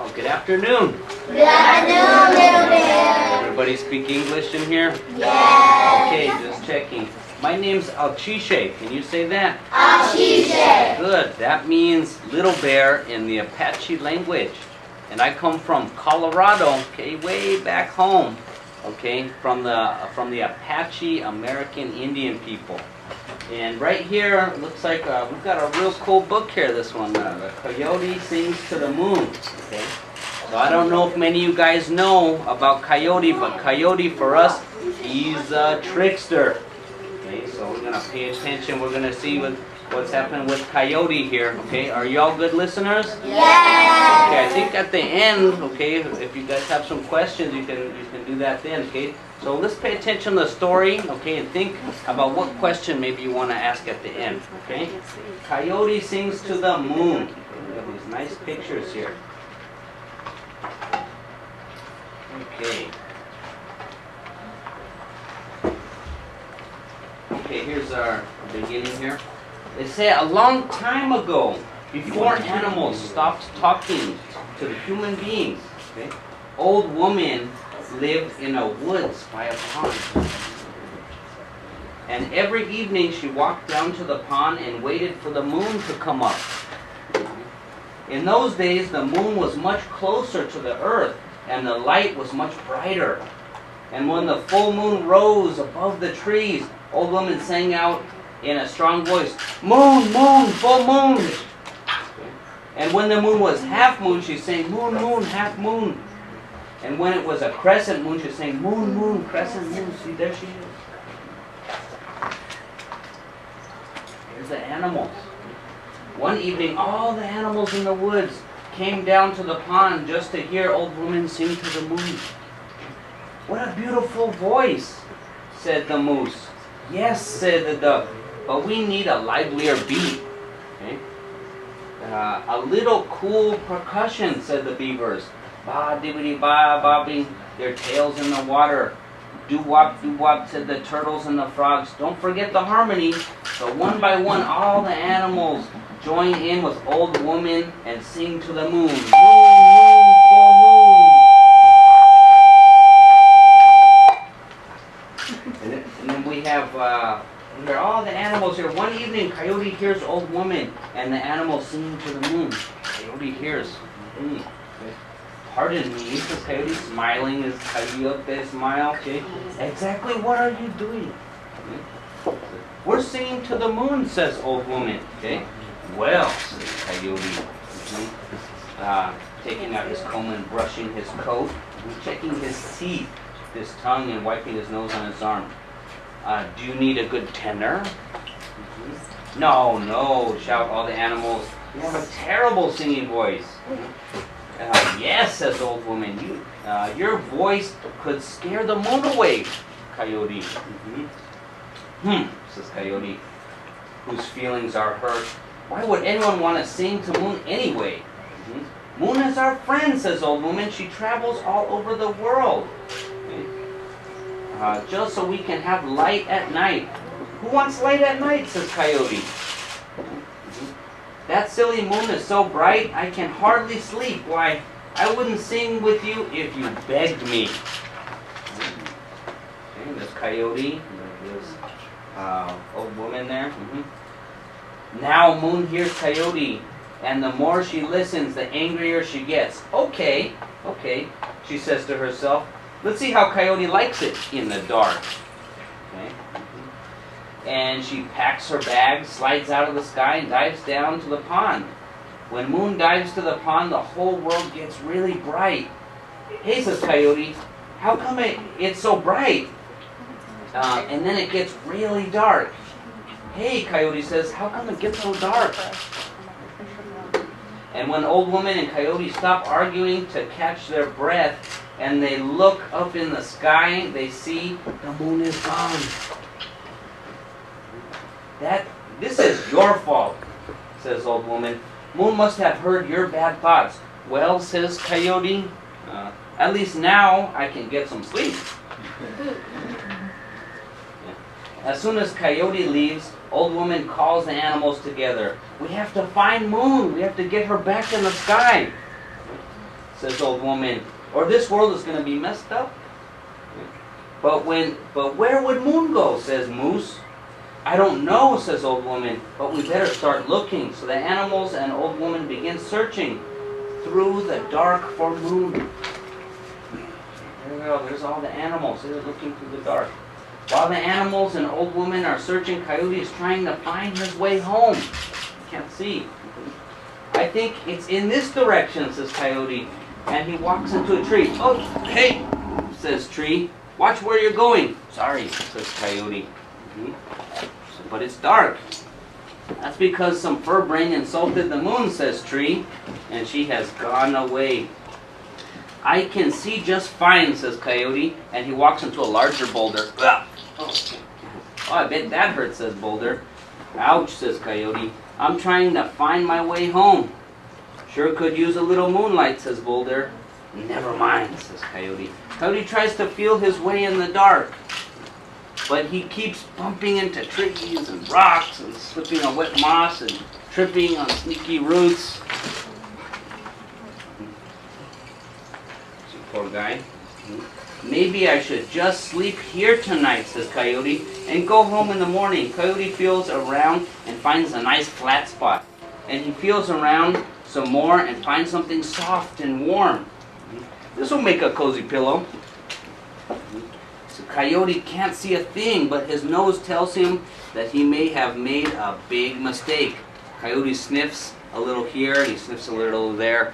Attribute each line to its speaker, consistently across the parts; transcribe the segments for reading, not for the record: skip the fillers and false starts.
Speaker 1: Oh, good afternoon.
Speaker 2: Good afternoon, little bear.
Speaker 1: Everybody speak English in here?
Speaker 2: Yes.
Speaker 1: Okay, just checking. My name's Alchishe. Can you say that?
Speaker 2: Alchishe.
Speaker 1: Good. That means little bear in the Apache language. And I come from Colorado, okay, way back home, okay, from the Apache American Indian people. And right here, it looks like we've got a real cool book here, this one, The Coyote Sings to the Moon, okay. So I don't know if many of you guys know about Coyote, but Coyote for us, he's a trickster. Okay, so we're going to pay attention. We're going to see what's happening with Coyote here, okay. Are y'all good listeners?
Speaker 2: Yes.
Speaker 1: Okay, I think at the end, okay, if you guys have some questions, you can do that then, okay. So let's pay attention to the story, okay, and think about what question maybe you want to ask at the end, okay. Coyote sings to the moon. We have these nice pictures here. Okay. Okay, here's our beginning here. They say a long time ago, before animals stopped talking to the human beings, okay, old woman lived in a woods by a pond. And every evening she walked down to the pond and waited for the moon to come up. In those days, the moon was much closer to the earth and the light was much brighter. And when the full moon rose above the trees, old woman sang out in a strong voice, "Moon, moon, full moon." And when the moon was half moon, she sang, "Moon, moon, half moon." And when it was a crescent moon, she sang, "Moon, moon, crescent moon." See, there she is. Here's the animals. One evening, all the animals in the woods came down to the pond just to hear old woman sing to the moon. "What a beautiful voice," said the moose. "Yes," said the duck, "but we need a livelier beat." Okay. "A little cool percussion," said the beavers. "Ba dibbity ba bobbing their tails in the water." "Do wop, said the turtles and the frogs. "Don't forget the harmony." So one by one, all the animals join in with old woman and sing to the moon. "Moon, moon, full moon." And then we have here all the animals here. One evening, Coyote hears old woman and the animals singing to the moon. Coyote hears. "Pardon me," says Coyote, smiling as Coyote smile. Okay. "Exactly what are you doing?" Okay. "We're singing to the moon," says old woman. Okay. "Well," says Coyote, taking out his comb and brushing his coat, and checking his teeth, his tongue, and wiping his nose on his arm. "Do you need a good tenor?" "No, no," shout all the animals. "You have a terrible singing voice." "Yes," says old woman, your voice could scare the moon away, Coyote." Says Coyote, whose feelings are hurt. "Why would anyone want to sing to moon anyway?" "Moon is our friend," says old woman. "She travels all over the world. Just so we can have light at night." "Who wants light at night?" says Coyote. "That silly moon is so bright I can hardly sleep. Why, I wouldn't sing with you if you begged me." Okay, there's Coyote. There's old woman there. Now moon hears Coyote, and the more she listens, the angrier she gets. Okay, she says to herself. "Let's see how Coyote likes it in the dark." Okay. And she packs her bag, slides out of the sky, and dives down to the pond. When moon dives to the pond, the whole world gets really bright. "Hey," says Coyote, "how come it's so bright? And then it gets really dark." "Hey," Coyote says, "how come it gets so dark?" And when old woman and Coyote stop arguing to catch their breath, and they look up in the sky, they see the moon is gone. "This is your fault," says old woman. "Moon must have heard your bad thoughts." "Well," says Coyote, "at least now I can get some sleep." As soon as Coyote leaves, old woman calls the animals together. "We have to find Moon. We have to get her back in the sky." says old woman, or this world is going to be messed up. But where would moon go, says Moose. I don't know, says old woman, but we better start looking. So the animals and old woman begin searching through the dark for moon. There we go, there's all the animals. They're looking through the dark. While the animals and old woman are searching, Coyote is trying to find his way home. Can't see. I think it's in this direction, says Coyote. And he walks into a tree. Oh, hey, says Tree. Watch where you're going. Sorry, says Coyote. But it's dark. That's because some fur brain insulted the moon, says Tree. And she has gone away. I can see just fine, says Coyote. And he walks into a larger boulder. Oh, I bet that hurts, says Boulder. Ouch, says Coyote. I'm trying to find my way home. Sure could use a little moonlight, says Boulder. Never mind, says Coyote. Coyote tries to feel his way in the dark. But he keeps bumping into trees and rocks and slipping on wet moss and tripping on sneaky roots. Poor guy. Maybe I should just sleep here tonight, says Coyote, and go home in the morning. Coyote feels around and finds a nice flat spot. And he feels around some more and finds something soft and warm. This will make a cozy pillow. So Coyote can't see a thing, but his nose tells him that he may have made a big mistake. Coyote sniffs a little here and he sniffs a little there.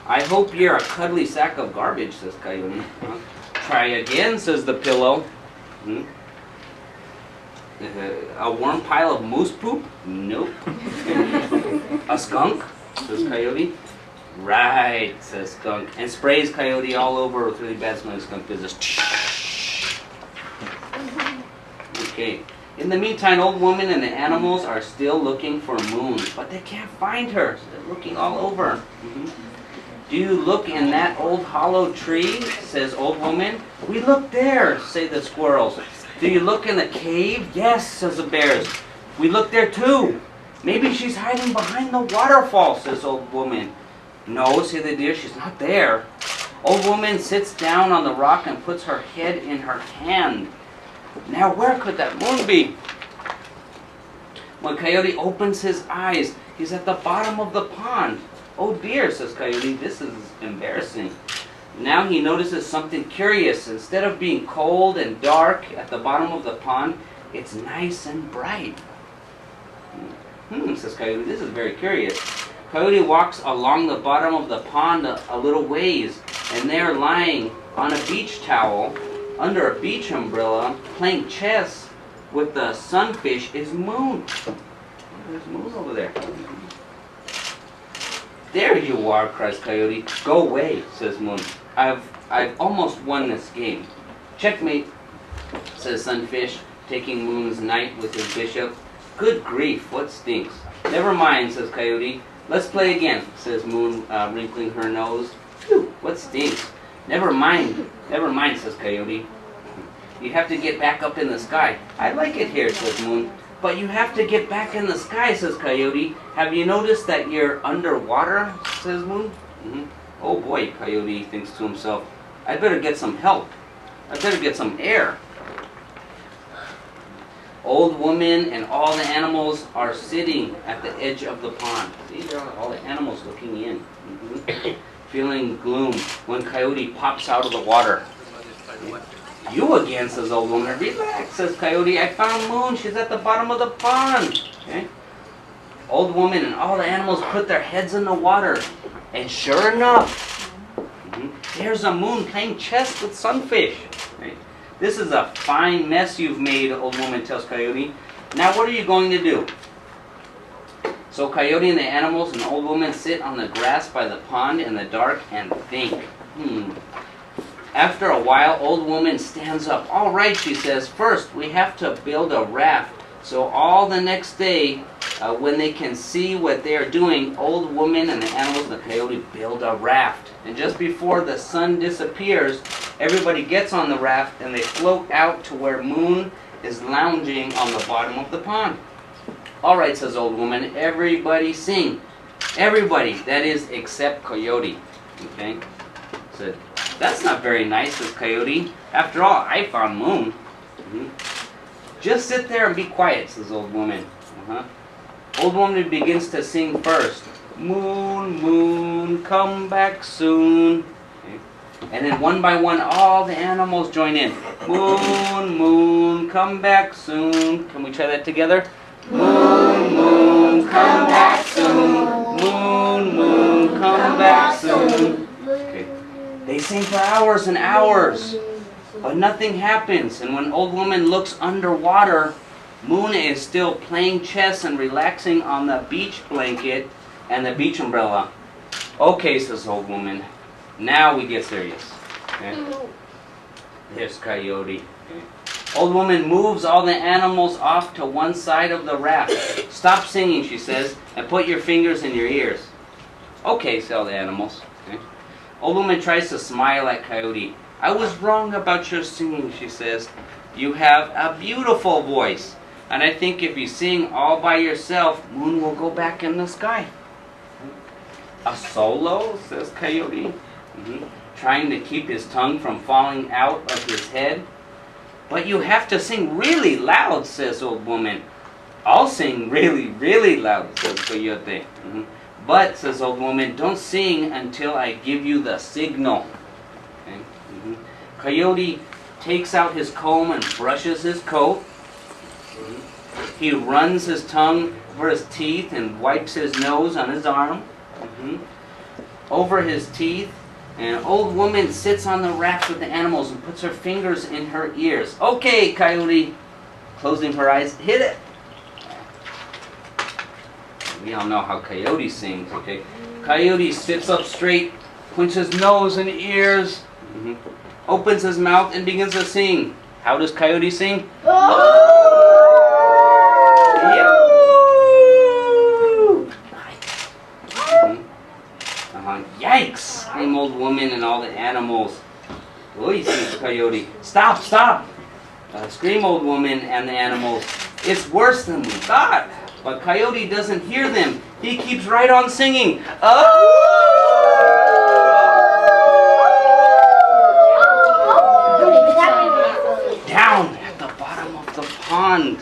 Speaker 1: I hope you're a cuddly sack of garbage, says Coyote. Try again, says the pillow. A warm pile of moose poop? Nope. A skunk, says Coyote. Right, says Skunk, and sprays Coyote all over with really bad smelling skunk business. Okay. In the meantime, old woman and the animals are still looking for Moon, but they can't find her. So they're looking all over. Do you look in that old hollow tree, says old woman. We look there, say the squirrels. Do you look in the cave? Yes, says the bears. We look there too. Maybe she's hiding behind the waterfall, says old woman. No, say the deer, she's not there. Old woman sits down on the rock and puts her head in her hand. Now where could that moon be? When Coyote opens his eyes, he's at the bottom of the pond. Oh dear, says Coyote, this is embarrassing. Now he notices something curious. Instead of being cold and dark at the bottom of the pond, it's nice and bright. Says Coyote, this is very curious. Coyote walks along the bottom of the pond a little ways, and there lying on a beach towel, under a beach umbrella, playing chess with the sunfish is Moon. There's Moon over there. There you are, cries Coyote. Go away, says Moon. I've almost won this game. Checkmate, says Sunfish, taking Moon's knight with his bishop. Good grief, what stinks? Never mind, says Coyote. Let's play again, says Moon, wrinkling her nose. Phew, what stinks? Never mind, says Coyote. You have to get back up in the sky. I like it here, says Moon. But you have to get back in the sky, says Coyote. Have you noticed that you're underwater, says Moon. Oh boy, Coyote thinks to himself. I better get some help. I better get some air. Old woman and all the animals are sitting at the edge of the pond. See, there are all the animals looking in. Feeling gloom when Coyote pops out of the water. You again, says old woman. Relax, says Coyote. I found Moon. She's at the bottom of the pond. Okay? Old woman and all the animals put their heads in the water. And sure enough, there's a Moon playing chess with Sunfish. Okay? This is a fine mess you've made, old woman tells Coyote. Now what are you going to do? So Coyote and the animals and the old woman sit on the grass by the pond in the dark and think. After a while, old woman stands up. All right, she says, first we have to build a raft. So all the next day, when they can see what they are doing, old woman and the animals and the coyote build a raft. And just before the sun disappears, everybody gets on the raft and they float out to where Moon is lounging on the bottom of the pond. All right, says old woman, everybody sing. Everybody, that is, except Coyote. Okay? Said, that's not very nice, says Coyote. After all, I found Moon. Just sit there and be quiet, says Old Woman. Old Woman begins to sing first. Moon, moon, come back soon. Okay. And then one by one, all the animals join in. Moon, moon, come back soon. Can we try that together? Moon, moon, come back soon. Moon, moon, come back soon. Okay. They sing for hours and hours, but nothing happens. And when Old Woman looks underwater, Moon is still playing chess and relaxing on the beach blanket and the beach umbrella. Okay, says Old Woman. Now we get serious. Okay. There's Coyote. Okay. Old Woman moves all the animals off to one side of the raft. Stop singing, she says, and put your fingers in your ears. Okay, say all the animals. Okay. Old Woman tries to smile at Coyote. I was wrong about your singing, she says. You have a beautiful voice. And I think if you sing all by yourself, Moon will go back in the sky. A solo, says Coyote, trying to keep his tongue from falling out of his head. But you have to sing really loud, says Old Woman. I'll sing really, really loud, says Coyote. But, says Old Woman, don't sing until I give you the signal. Okay. Coyote takes out his comb and brushes his coat. He runs his tongue over his teeth and wipes his nose on his arm. Over his teeth. And Old Woman sits on the raft with the animals and puts her fingers in her ears. Okay, Coyote, closing her eyes, hit it. We all know how Coyote sings, okay? Coyote sits up straight, points his nose and ears, opens his mouth and begins to sing. How does Coyote sing? Yikes! Scream Old Woman and all the animals. Oy, says Coyote. Stop, stop! Scream Old Woman and the animals. It's worse than we thought. But Coyote doesn't hear them. He keeps right on singing. Down at the bottom of the pond,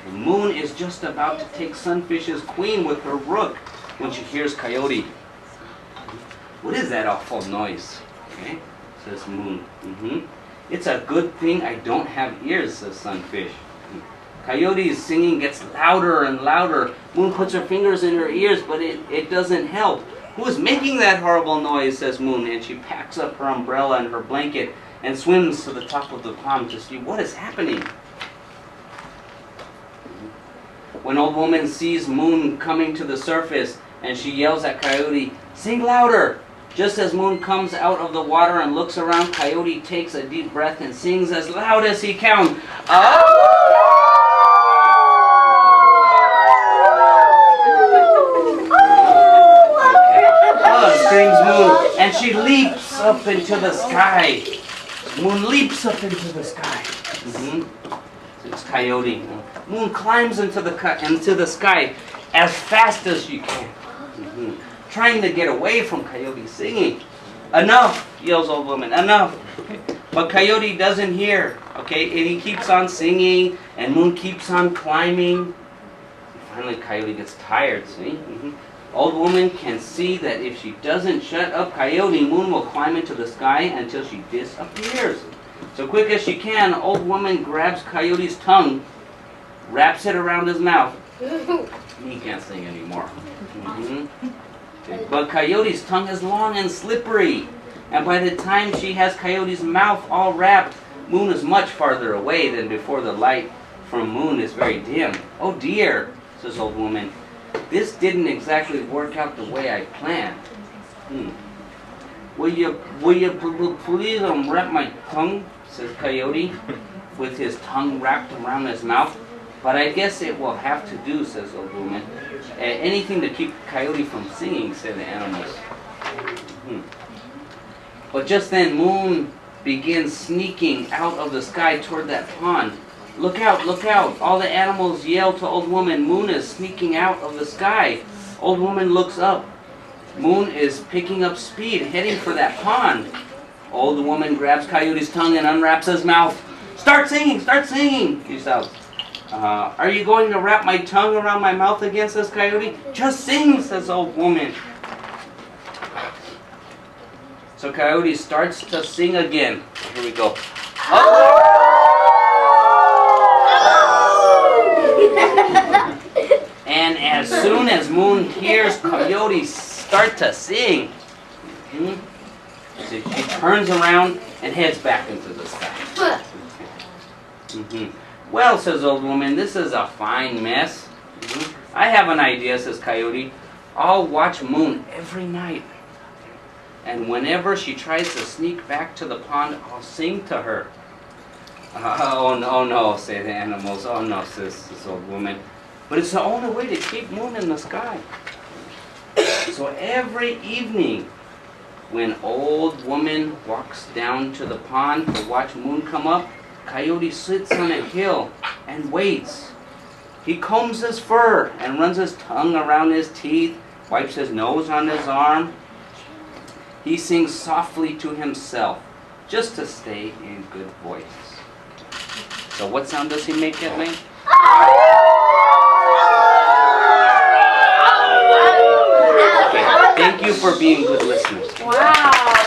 Speaker 1: the Moon is just about to take Sunfish's queen with her rook when she hears Coyote. What is that awful noise? Okay, says Moon. It's a good thing I don't have ears, says Sunfish. Coyote's singing gets louder and louder. Moon puts her fingers in her ears, but it doesn't help. Who is making that horrible noise, says Moon, and she packs up her umbrella and her blanket and swims to the top of the pond to see what is happening. When Old Woman sees Moon coming to the surface, and she yells at Coyote, sing louder! Just as Moon comes out of the water and looks around, Coyote takes a deep breath and sings as loud as he can. Screams Moon, and she leaps up into the sky. Moon leaps up into the sky. It's Coyote. Moon climbs into the sky as fast as she can, trying to get away from Coyote singing. Enough, yells Old Woman, enough. But Coyote doesn't hear, okay, and he keeps on singing, and Moon keeps on climbing. Finally, Coyote gets tired, see? Old Woman can see that if she doesn't shut up Coyote, Moon will climb into the sky until she disappears. So quick as she can, Old Woman grabs Coyote's tongue, wraps it around his mouth. He can't sing anymore. But Coyote's tongue is long and slippery. And by the time she has Coyote's mouth all wrapped, Moon is much farther away than before. The light from Moon is very dim. Oh dear, says Old Woman. This didn't exactly work out the way I planned. Will you please unwrap my tongue, says Coyote, with his tongue wrapped around his mouth. But I guess it will have to do, says Old Woman. Anything to keep Coyote from singing, say the animals. But just then Moon begins sneaking out of the sky toward that pond. Look out, look out. All the animals yell to Old Woman, Moon is sneaking out of the sky. Old woman looks up. Moon is picking up speed, heading for that pond. Old woman grabs Coyote's tongue and unwraps his mouth. Start singing, he shouts. Are you going to wrap my tongue around my mouth again, says Coyote. Just sing, says old woman. So Coyote starts to sing again. Here we go. And as soon as Moon hears Coyote start to sing, she turns around and heads back into the sky. Well, says old woman, this is a fine mess. I have an idea, says Coyote. I'll watch Moon every night. And whenever she tries to sneak back to the pond, I'll sing to her. Oh no, say the animals. Oh no, says this old woman. But it's the only way to keep Moon in the sky. So every evening, when old woman walks down to the pond to watch Moon come up, Coyote sits on a hill and waits. He combs his fur and runs his tongue around his teeth, wipes his nose on his arm. He sings softly to himself, just to stay in good voice. So what sound does he make at night? Okay, thank you for being good listeners.
Speaker 3: Wow.